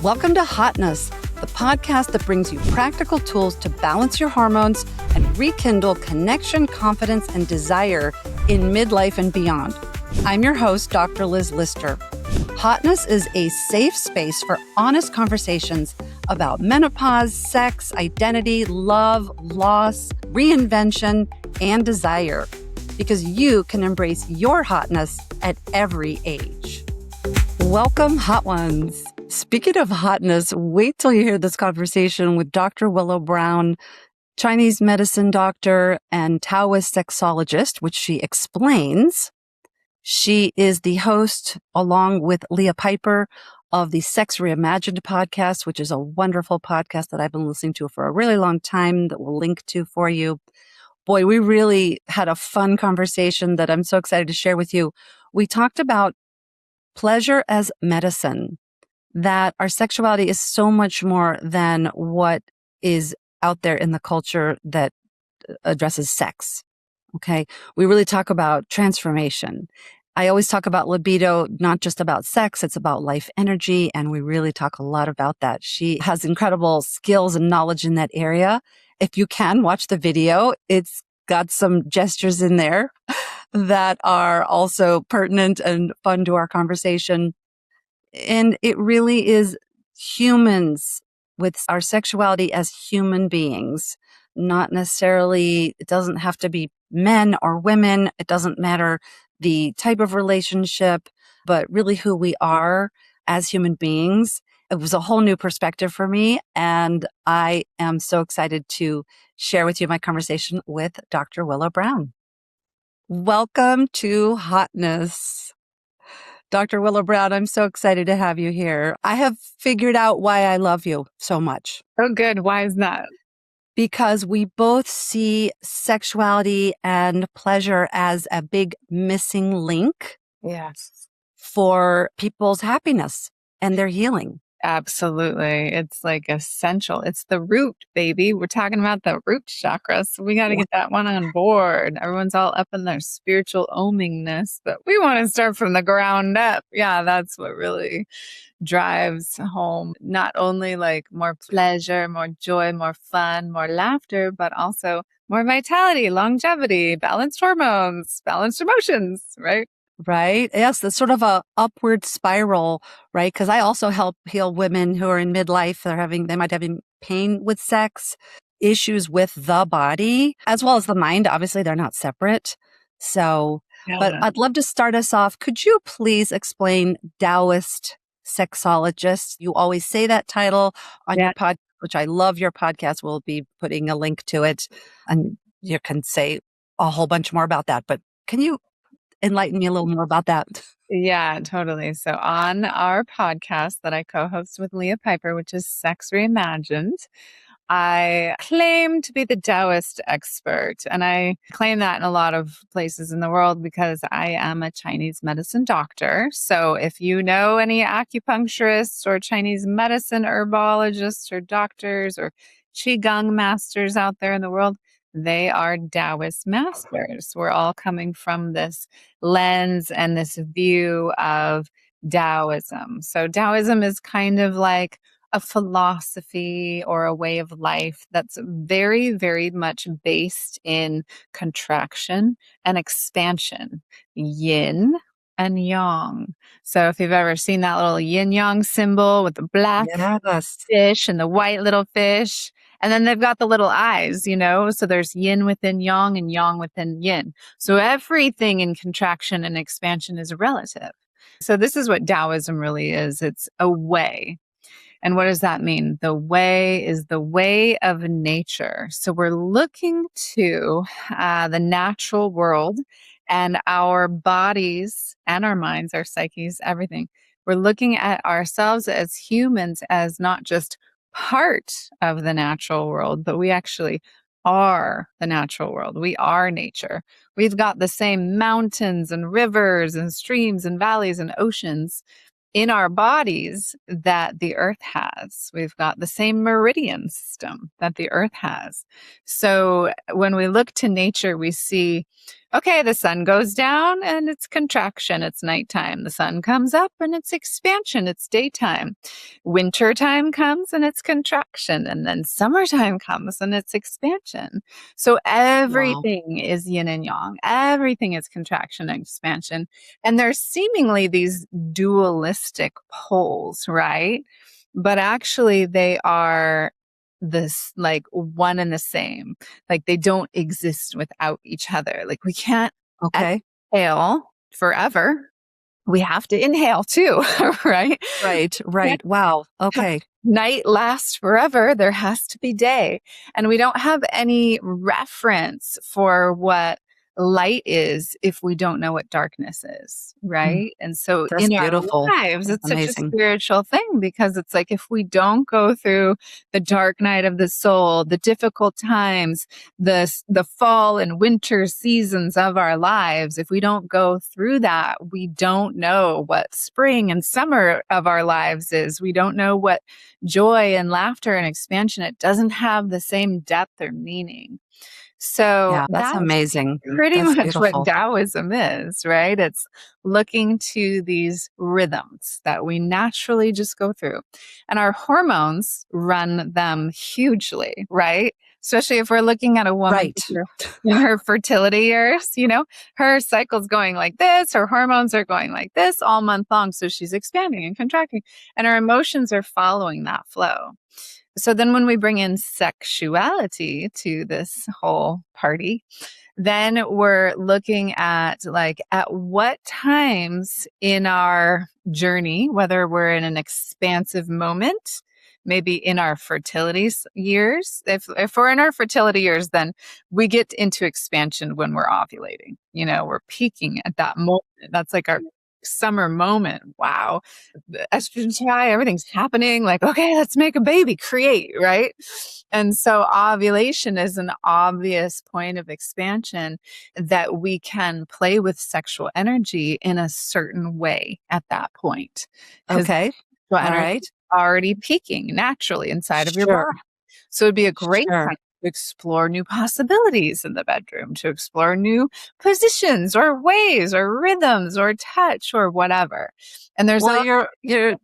Welcome to Hotness, the podcast that brings you practical tools to balance your hormones and rekindle connection, confidence, and desire in midlife and beyond. I'm your host, Dr. Liz Lyster. Hotness is a safe space for honest conversations about menopause, sex, identity, love, loss, reinvention, and desire, because you can embrace your hotness at every age. Welcome, hot ones. Speaking of hotness, wait till you hear this conversation with Dr. Willow Brown, Chinese medicine doctor and Taoist sexologist, which she explains. She is the host, along with Leah Piper, of the Sex Reimagined podcast, which is a wonderful podcast that I've been listening to for a really long time that we'll link to for you. Boy, we really had a fun conversation that I'm so excited to share with you. We talked about pleasure as medicine, that our sexuality is so much more than what is out there in the culture that addresses sex. Okay. We really talk about transformation. I always talk about libido, not just about sex, it's about life energy. And we really talk a lot about that. She has incredible skills and knowledge in that area. If you can watch the video, it's got some gestures in there that are also pertinent and fun to our conversation. And it really is humans with our sexuality as human beings, not necessarily, it doesn't have to be men or women. It doesn't matter the type of relationship, but really who we are as human beings. It was a whole new perspective for me. And I am so excited to share with you my conversation with Dr. Willow Brown. Welcome to Hotness. Dr. Willow Brown, I'm so excited to have you here. I have figured out why I love you so much. Oh, good. Why is that? Because we both see sexuality and pleasure as a big missing link for people's happiness and their healing. Absolutely. It's like essential. It's the root, baby. We're talking about the root chakra. So we got to get that one on board. Everyone's all up in their spiritual omingness, but we want to start from the ground up. Yeah, that's what really drives home not only like more pleasure, more joy, more fun, more laughter, but also more vitality, longevity, balanced hormones, balanced emotions, right? Right. Yes, that's sort of a upward spiral, right? Because I also help heal women who are in midlife. They might have pain with sex, issues with the body, as well as the mind. Obviously, they're not separate. But I'd love to start us off. Could you please explain Taoist sexologist? You always say that title on your podcast, which I love your podcast. We'll be putting a link to it and you can say a whole bunch more about that. But can you enlighten me a little more about that? Yeah, totally. So on our podcast that I co-host with Leah Piper, which is Sex Reimagined, I claim to be the Taoist expert. And I claim that in a lot of places in the world because I am a Chinese medicine doctor. So if you know any acupuncturists or Chinese medicine herbologists or doctors or Qigong masters out there in the world, they are Taoist masters. We're all coming from this lens and this view of Taoism. So Taoism is kind of like a philosophy or a way of life that's very, very much based in contraction and expansion, yin and yang. So if you've ever seen that little yin yang symbol with the black fish and the white little fish, and then they've got the little eyes, so there's yin within yang and yang within yin. So everything in contraction and expansion is relative. So this is what Taoism really is. It's a way. And what does that mean? The way is the way of nature. So we're looking to the natural world and our bodies and our minds, our psyches, everything. We're looking at ourselves as humans as not just part of the natural world, but we actually are the natural world. We are nature. We've got the same mountains and rivers and streams and valleys and oceans in our bodies that the earth has. We've got the same meridian system that the earth has. So when we look to nature, we see Okay, the sun goes down and it's contraction, it's nighttime. The sun comes up and it's expansion, it's daytime. Winter time comes and it's contraction. And then summertime comes and it's expansion. So Wow. everything is yin and yang, everything is contraction and expansion. And there's seemingly these dualistic poles, right? But actually, they are this like one and the same. Like they don't exist without each other. Like we can't Okay. exhale forever. We have to inhale too, right? Right. Can't Right. Wow. have Okay. night last forever. There has to be day. And we don't have any reference for what light is if we don't know what darkness is, Mm, right? And so that's in our beautiful. lives, That's it's such a amazing. spiritual thing because it's like if we don't go through the dark night of the soul, the difficult times, the fall and winter seasons of our lives, if we don't go through that, we don't know what spring and summer of our lives is. We don't know what joy and laughter and expansion. It doesn't have the same depth or meaning. So Yeah, that's that's amazing. pretty That's much what beautiful. Taoism is, right? It's looking to these rhythms that we naturally just go through. And our hormones run them hugely, right? Especially if we're looking at a woman Right. in her fertility years, her cycle's going like this, her hormones are going like this all month long. So she's expanding and contracting, and our emotions are following that flow. So then when we bring in sexuality to this whole party, then we're looking at like at what times in our journey, whether we're in an expansive moment, maybe in our years. If we're in our fertility years, then we get into expansion when we're ovulating. We're peaking at that moment. That's like our summer moment. Wow. The estrogen's high, everything's happening. Like, okay, let's make a baby, create, right? And so ovulation is an obvious point of expansion that we can play with sexual energy in a certain way at that point. Because Okay. sexual All energy right. is already peaking naturally inside of your Sure. body. So it'd be a great Sure. time to explore new possibilities in the bedroom, to explore new positions or ways or rhythms or touch or whatever. And there's Well, all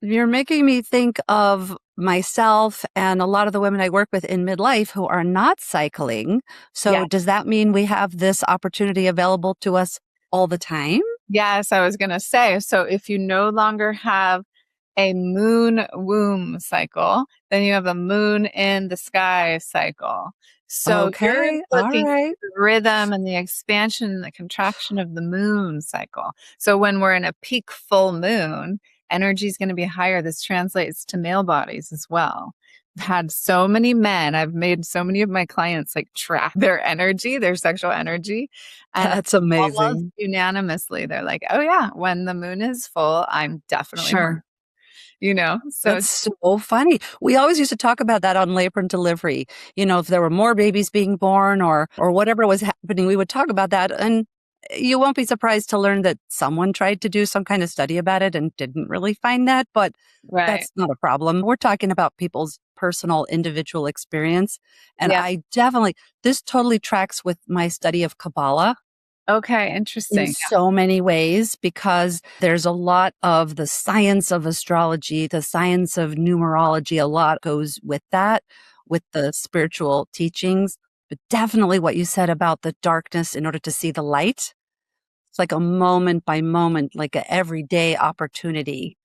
you're making me think of myself and a lot of the women I work with in midlife who are not cycling. yeah. So does that mean we have this opportunity available to us all the time? Yes, I was going to say. So if you no longer have a moon womb cycle, then you have a moon in the sky cycle. So you're Okay. All looking right. at the rhythm and the expansion and the contraction of the moon cycle. So when we're in a peak full moon, energy is going to be higher. This translates to male bodies as well. I've had so many men, I've made so many of my clients like track their energy, their sexual energy. And That's almost amazing. unanimously, they're like, oh, yeah, when the moon is full, I'm definitely Sure. so That's so funny. We always used to talk about that on labor and delivery. If there were more babies being born or whatever was happening, we would talk about that. And you won't be surprised to learn that someone tried to do some kind of study about it and didn't really find that, but right. that's not a problem. We're talking about people's personal individual experience. And Yeah. I this totally tracks with my study of Kabbalah Okay. in Interesting. so many ways because there's a lot of the science of astrology, the science of numerology, a lot goes with that, with the spiritual teachings. But definitely what you said about the darkness in order to see the light. It's like a moment by moment, like a everyday opportunity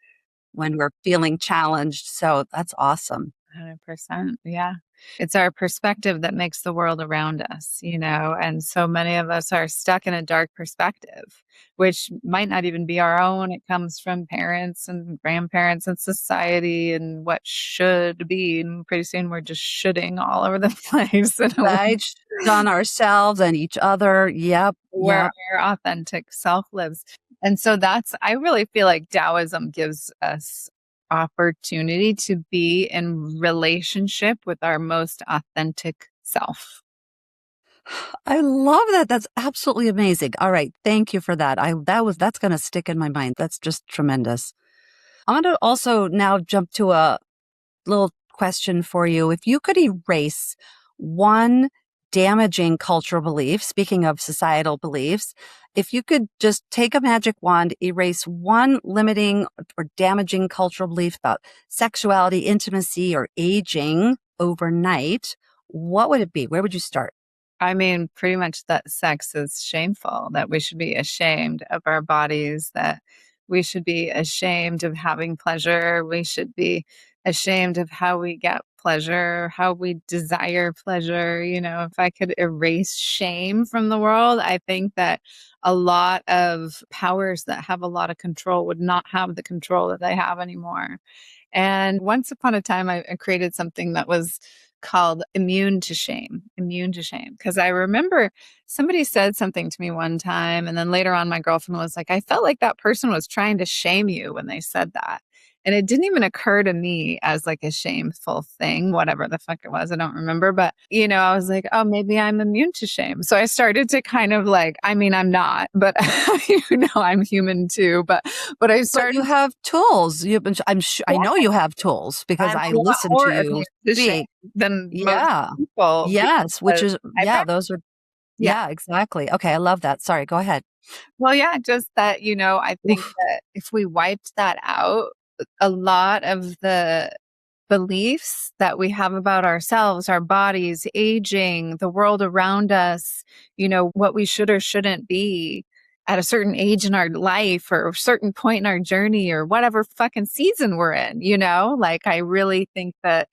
when we're feeling challenged. So that's awesome. 100%. Yeah. It's our perspective that makes the world around us, and so many of us are stuck in a dark perspective, which might not even be our own. It comes from parents and grandparents and society and what should be. And pretty soon we're just shoulding all over the place in a way Right? On ourselves and each other. Yep. where Yep. our authentic self lives. And so I really feel like Taoism gives us opportunity to be in relationship with our most authentic self. I love that. That's absolutely amazing. All right. Thank you for that. That's going to stick in my mind. That's just tremendous. I'm going to also now jump to a little question for you. If you could erase one damaging cultural beliefs, speaking of societal beliefs, if you could just take a magic wand, erase one limiting or damaging cultural belief about sexuality, intimacy, or aging overnight, what would it be? Where would you start? I mean, pretty much that sex is shameful, that we should be ashamed of our bodies, that we should be ashamed of having pleasure. We should be ashamed of how we get pleasure, how we desire pleasure. If I could erase shame from the world, I think that a lot of powers that have a lot of control would not have the control that they have anymore. And once upon a time, I created something that was called immune to shame, immune to shame. Because I remember somebody said something to me one time. And then later on, my girlfriend was like, I felt like that person was trying to shame you when they said that. And it didn't even occur to me as like a shameful thing, whatever the fuck it was. I don't remember. But, I was like, oh, maybe I'm immune to shame. So I started to kind of like, I mean, I'm not, but I'm human too. But I But you started, have tools. I'm sure, I yeah, know you have tools because I'm I a lot listen to more you immune to shame speak. than most Yeah. people Yes. Which because is, I yeah, those are, yeah. yeah, exactly. Okay. I love that. Sorry. Go ahead. Well, yeah, just that, I think Oof. that if we wiped that out, a lot of the beliefs that we have about ourselves, our bodies, aging, the world around us, what we should or shouldn't be at a certain age in our life or a certain point in our journey or whatever fucking season we're in, like I really think that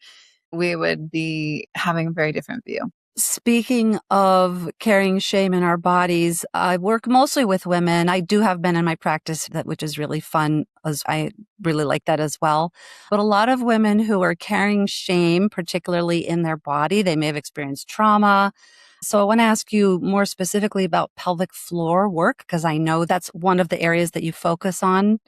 we would be having a very different view. Speaking of carrying shame in our bodies, I work mostly with women. I do have men in my practice which is really fun, as I really like that as well. But a lot of women who are carrying shame, particularly in their body, they may have experienced trauma. So I want to ask you more specifically about pelvic floor work, because I know that's one of the areas that you focus on.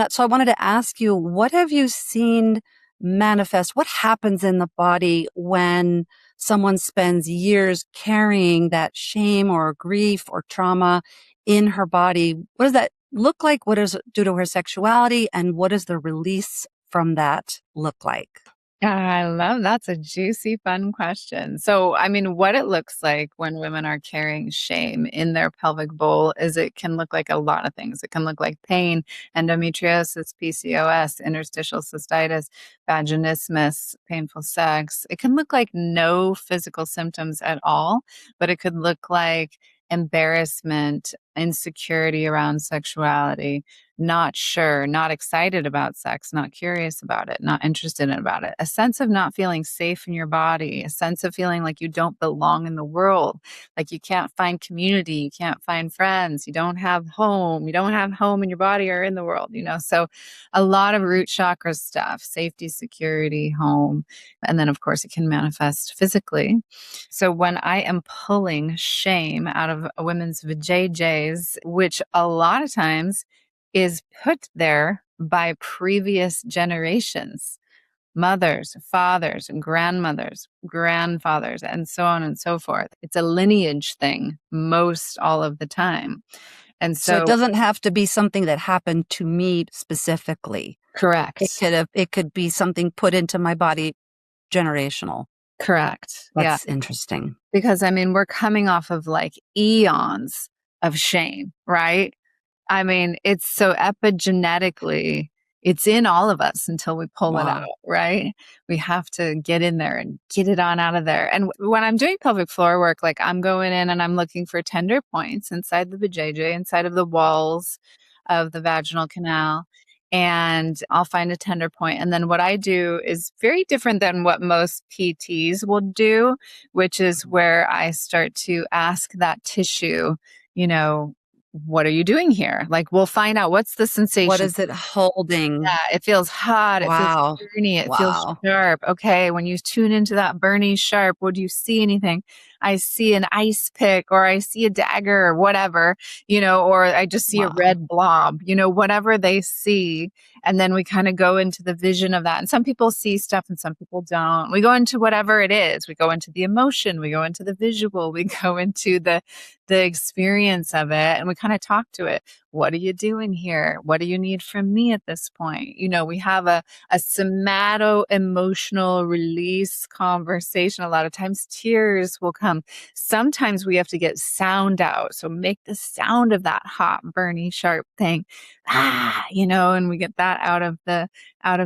So I wanted to ask you, what have you seen manifest? What happens in the body when someone spends years carrying that shame or grief or trauma in her body? What does that look like? What does it do to her sexuality? And what does the release from that look like? I love that's a juicy, fun question. So, I mean, what it looks like when women are carrying shame in their pelvic bowl is it can look like a lot of things. It can look like pain, endometriosis, PCOS, interstitial cystitis, vaginismus, painful sex. It can look like no physical symptoms at all, but it could look like embarrassment, insecurity around sexuality, not sure, not excited about sex, not curious about it, not interested in about it, a sense of not feeling safe in your body, a sense of feeling like you don't belong in the world, like you can't find community, you can't find friends, you don't have home in your body or in the world, So a lot of root chakra stuff, safety, security, home. And then, of course, it can manifest physically. So when I am pulling shame out of a women's vajayjays, which a lot of times is put there by previous generations, mothers, fathers, grandmothers, grandfathers, and so on and so forth. It's a lineage thing most all of the time. And So it so, doesn't have to be something that happened to me specifically. correct, It could be something put into my body generational. correct. Yeah. That's interesting. Because I mean, we're coming off of like eons of shame, right? I mean, it's so epigenetically, it's in all of us until we pull it out, Wow. right? We have to get in there and get it on out of there. And when I'm doing pelvic floor work, like I'm going in and I'm looking for tender points inside the vajayjay, inside of the walls of the vaginal canal. And I'll find a tender point. And then what I do is very different than what most PTs will do, which is where I start to ask that tissue, you know, what are you doing here? Like, we'll find out what's the What sensation. is it holding? Yeah, it feels hot, it feels Wow. burny, it feels Wow. sharp. Okay, when you tune into that burny sharp, what do you see anything? I see an ice pick or I see a dagger or whatever, or I just see a Wow. red blob, whatever they see. And then we kind of go into the vision of that. And some people see stuff and some people don't. We go into whatever it is. We go into the emotion, we go into the visual, we go into the experience of it, and we kind of talk to it. What are you doing here? What do you need from me at this point? We have a somato emotional release conversation. A lot of times tears will come outcome. Sometimes we have to get sound out. So make the sound of that hot, burny, sharp thing. And we get that out of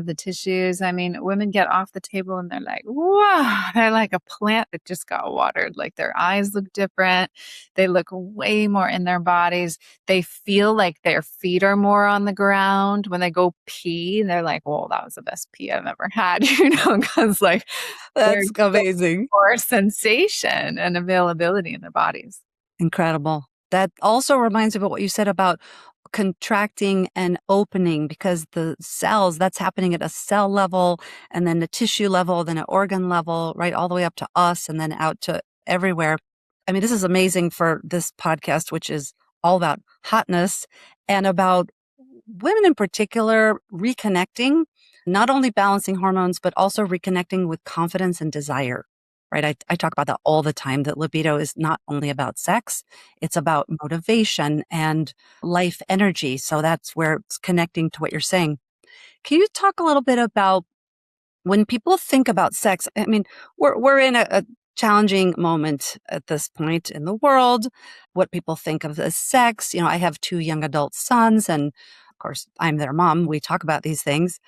the tissues. I mean, women get off the table and they're like, wow, they're like a plant that just got watered. Like their eyes look different. They look way more in their bodies. They feel like their feet are more on the ground when they go pee. And they're like, well, that was the best pee I've ever had, because like That's there's amazing. more sensation and availability in their bodies. Incredible. That also reminds me of what you said about contracting and opening, because the cells, that's happening at a cell level and then the tissue level, then at organ level, right? All the way up to us and then out to everywhere. I mean, this is amazing for this podcast, which is all about hotness and about women in particular reconnecting, not only balancing hormones, but also reconnecting with confidence and desire. Right. I talk about that all the time, that libido is not only about sex, it's about motivation and life energy. So that's where it's connecting to what you're saying. Can you talk a little bit about when people think about sex? I mean, we're in a challenging moment at this point in the world, what people think of as sex. I have 2 young adult sons, and of course, I'm their mom. We talk about these things,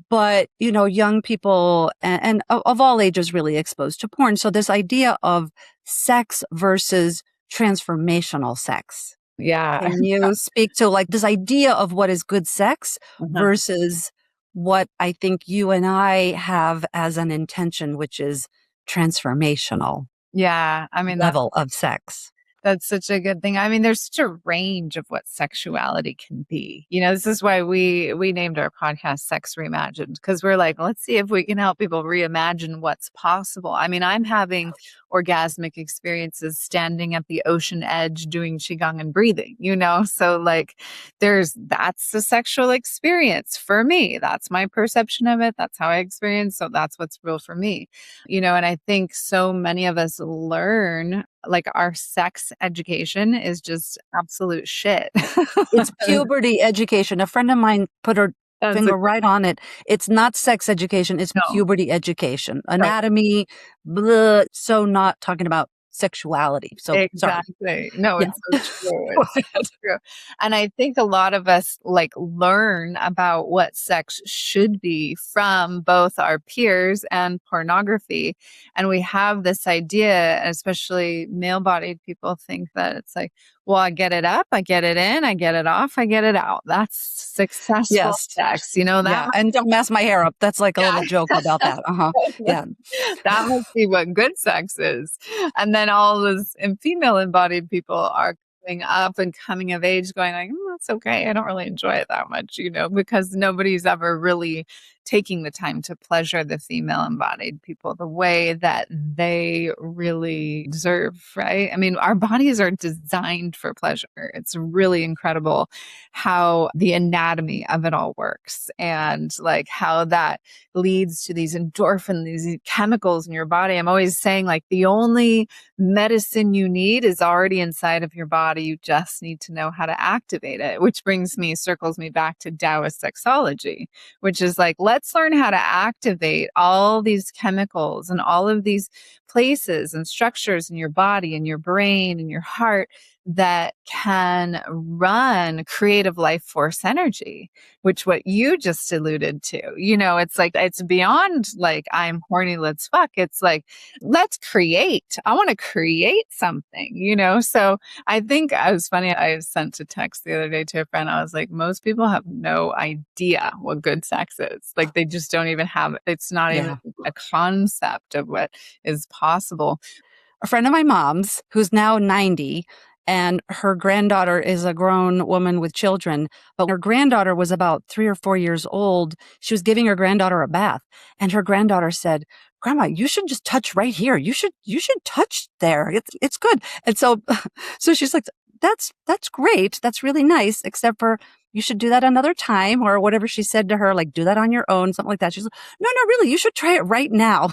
but young people and of all ages really exposed to porn. So this idea of sex versus transformational sex. Yeah. Can you speak to like this idea of what is good sex Uh-huh. versus what I think you and I have as an intention, which is transformational Yeah. I mean, level of sex? that's such a good thing. I mean, there's such a range of what sexuality can be. This is why we named our podcast Sex Reimagined, because we're like, let's see if we can help people reimagine what's possible. I mean, I'm having orgasmic experiences standing at the ocean edge doing qigong and breathing, So like that's a sexual experience for me. That's my perception of it. That's how I experience. So that's what's real for me. And I think so many of us learn like our sex education is just absolute shit. It's puberty education. A friend of mine put her That's finger right on it. It's not sex education. It's no, puberty education. right. Anatomy, blah, so not talking about sexuality. So sorry. Exactly. No, Yeah. it's so true. It's so true. And I think a lot of us like learn about what sex should be from both our peers and pornography. And we have this idea, especially male-bodied people think that it's like, well, I get it up, I get it in, I get it off, I get it out. That's successful Yes. sex. Yeah. And don't mess my hair up. That's like a little joke about that. Yeah. That must be what good sex is. And then all those and female embodied people are coming up and coming of age going like, that's okay. I don't really enjoy it that much, because nobody's ever really taking the time to pleasure the female embodied people the way that they really deserve, right? I mean, our bodies are designed for pleasure. It's really incredible how the anatomy of it all works and like how that leads to these endorphins, these chemicals in your body. I'm always saying like the only medicine you need is already inside of your body. You just need to know how to activate it, which circles me back to Taoist sexology, which is like, let's learn how to activate all these chemicals and all of these places and structures in your body and your brain and your heart that can run creative life force energy, which what you just alluded to, it's like, it's beyond like, I'm horny, let's fuck. It's like, let's create. I want to create something, So I think it was funny. I sent a text the other day to a friend. I was like, most people have no idea what good sex is. Like they just don't even have, it's not even a concept of what is possible. A friend of my mom's who's now 90, and her granddaughter is a grown woman with children, but her granddaughter was about 3 or 4 years old. She was giving her granddaughter a bath, and her granddaughter said, "Grandma, you should just touch right here. You should touch there. It's good." And so she's like, that's great. That's really nice, except for you should do that another time, or whatever she said to her, like do that on your own, something like that. She's like, no, really, you should try it right now.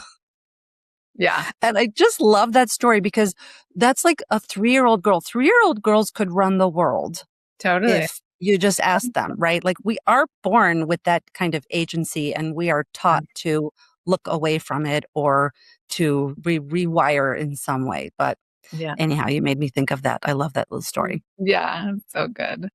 Yeah. And I just love that story because that's like a 3-year-old girl. 3-year-old girls could run the world. Totally. If you just ask them, right? Like we are born with that kind of agency and we are taught to look away from it or to rewire in some way. But Yeah. anyhow, you made me think of that. I love that little story. Yeah, so good.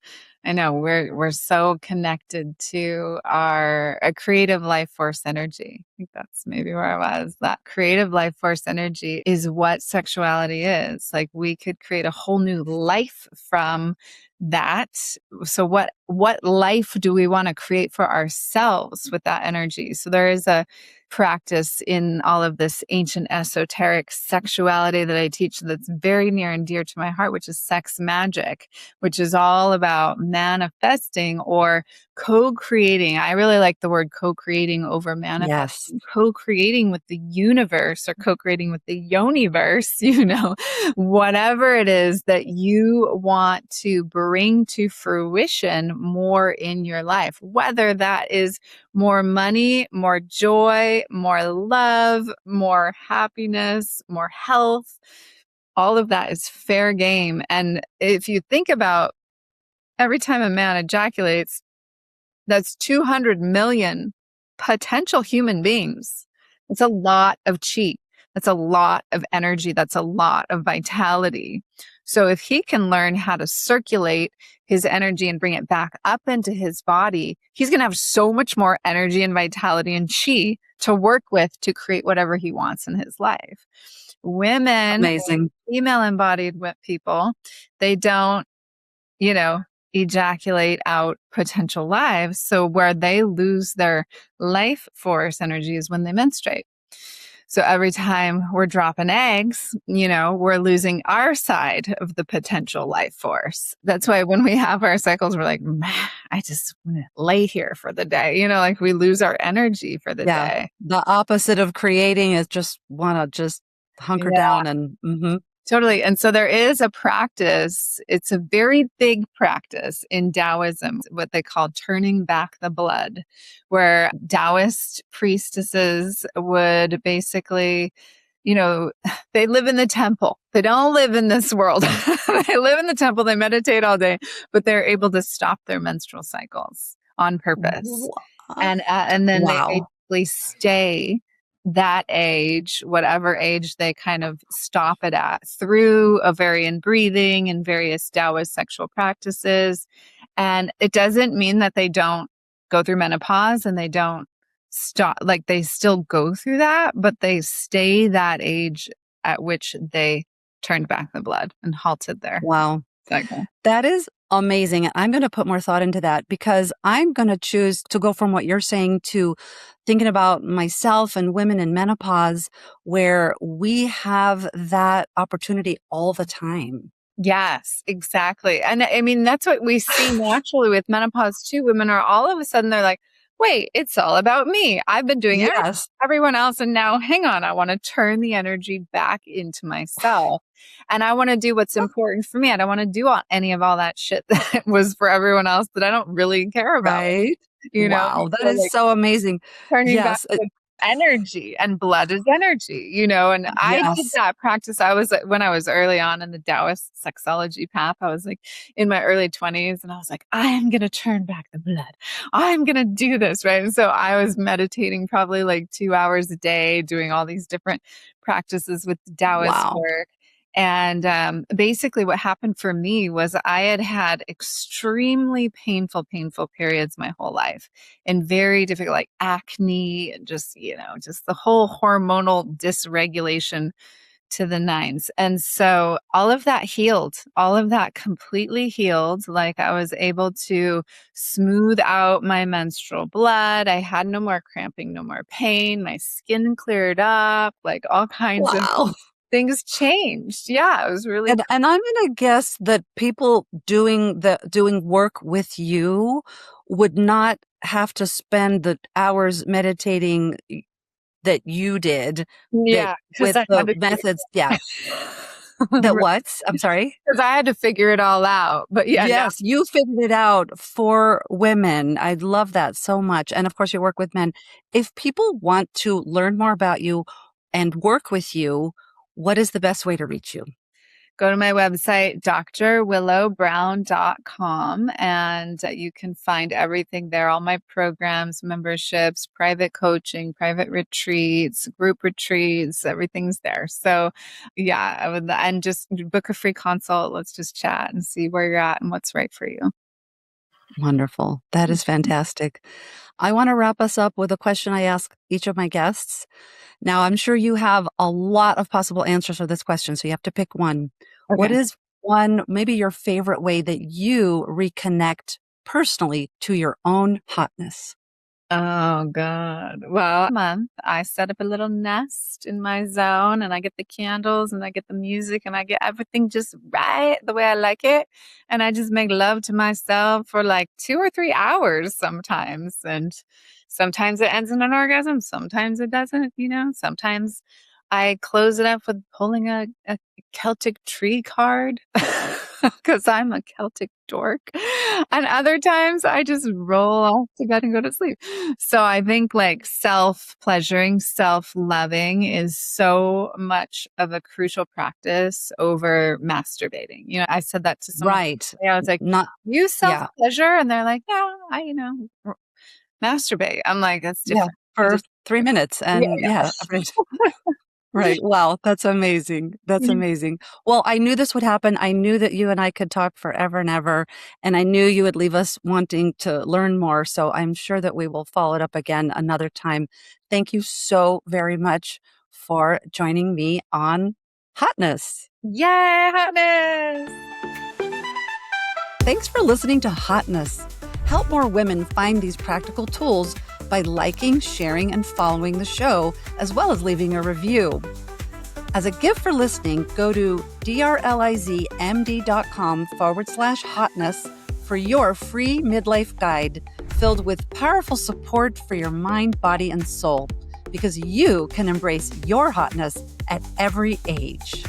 I know we're so connected to our a creative life force energy. I think that's maybe where I was. That creative life force energy is what sexuality is. Like we could create a whole new life from that. So what life do we want to create for ourselves with that energy? So there is a practice in all of this ancient esoteric sexuality that I teach that's very near and dear to my heart, which is sex magic, which is all about manifesting or co-creating. I really like the word co-creating over Yes. manifesting, co-creating with the universe or co-creating with the yoniverse, whatever it is that you want to bring to fruition more in your life, whether that is more money, more joy, more love, more happiness, more health. All of that is fair game. And if you think about every time a man ejaculates, that's 200 million potential human beings. It's a lot of chi. That's a lot of energy. That's a lot of vitality. So if he can learn how to circulate his energy and bring it back up into his body, he's going to have so much more energy and vitality and chi to work with to create whatever he wants in his life. Women, Amazing. female embodied people, they don't, you know, ejaculate out potential lives. So where they lose their life force energy is when they menstruate. So every time we're dropping eggs, we're losing our side of the potential life force. That's why when we have our cycles, we're like, man, I just want to lay here for the day. Like we lose our energy for the Yeah. day. The opposite of creating is just want to just hunker Yeah. down and Totally. And so there is a practice. It's a very big practice in Taoism, what they call turning back the blood, where Taoist priestesses would basically, they live in the temple. They don't live in this world. They live in the temple. They meditate all day, but they're able to stop their menstrual cycles on purpose. And then they Wow. basically stay that age, whatever age they kind of stop it at, through Ovarian breathing and various Taoist sexual practices. And it doesn't mean that they don't go through menopause and they don't stop, like they still go through that, but they stay that age at which they turned back the blood and halted their Wow. cycle. That is amazing. I'm going to put more thought into that because I'm going to choose to go from what you're saying to thinking about myself and women in menopause, where we have that opportunity all the time. Yes, exactly. And I mean, that's what we see naturally with menopause too. Women are all of a sudden, they're like, wait, it's all about me. I've been doing Yes. everyone else. And now, hang on, I want to turn the energy back into myself. And I want to do what's important for me. I don't want to do any of all that shit that was for everyone else that I don't really care about. Right. Wow. That So is like so amazing. turning back Yes. the energy, and blood is energy, and I did Yes. that practice. When I was early on in the Taoist sexology path, I was like in my early 20s and I was like, I am going to turn back the blood. I'm going to do this. Right. And so I was meditating probably like 2 hours a day, doing all these different practices with Taoist Wow. work. And basically what happened for me was I had had extremely painful periods my whole life, and very difficult, like acne and just the whole hormonal dysregulation to the nines. And so all of that healed, all of that completely healed. Like I was able to smooth out my menstrual blood. I had no more cramping, no more pain. My skin cleared up, like all kinds of Wow. things changed. Yeah, it was really And I'm going to guess that people doing work with you would not have to spend the hours meditating that you did, that yeah, because with I had the to methods. Yeah. That what? I'm sorry. because I had to figure it all out. But yeah, now Yes, you figured it out for women. I love that so much. And of course, you work with men. If people want to learn more about you and work with you, what is the best way to reach you? go to my website, drwillowbrown.com, and you can find everything there, all my programs, memberships, private coaching, private retreats, group retreats, everything's there. So yeah, and just book a free consult. Let's just chat and see where you're at and what's right for you. Wonderful. That is fantastic. I want to wrap us up with a question I ask each of my guests. Now, I'm sure you have a lot of possible answers for this question, so you have to pick one. Okay. What is one, maybe your favorite way that you reconnect personally to your own hotness? Oh God. Well, a month I set up a little nest in my zone and I get the candles and I get the music and I get everything just right the way I like it. And I just make love to myself for like 2 or 3 hours sometimes. And sometimes it ends in an orgasm. Sometimes it doesn't, sometimes I close it up with pulling a Celtic tree card because I'm a Celtic dork. And other times I just roll off to bed and go to sleep. So I think like self-pleasuring, self-loving is so much of a crucial practice over masturbating. I said that to someone. Right. I was like, Not, you yeah. self-pleasure? And they're like, yeah, I masturbate. I'm like, that's different. For 3 minutes. And Yeah. Right. Wow. That's amazing. That's amazing. Well, I knew this would happen. I knew that you and I could talk forever and ever. And I knew you would leave us wanting to learn more. So I'm sure that we will follow it up again another time. Thank you so very much for joining me on Hotness. Yay, Hotness! Thanks for listening to Hotness. Help more women find these practical tools by liking, sharing, and following the show, as well as leaving a review. As a gift for listening, go to drlizmd.com/hotness for your free midlife guide filled with powerful support for your mind, body, and soul, because you can embrace your hotness at every age.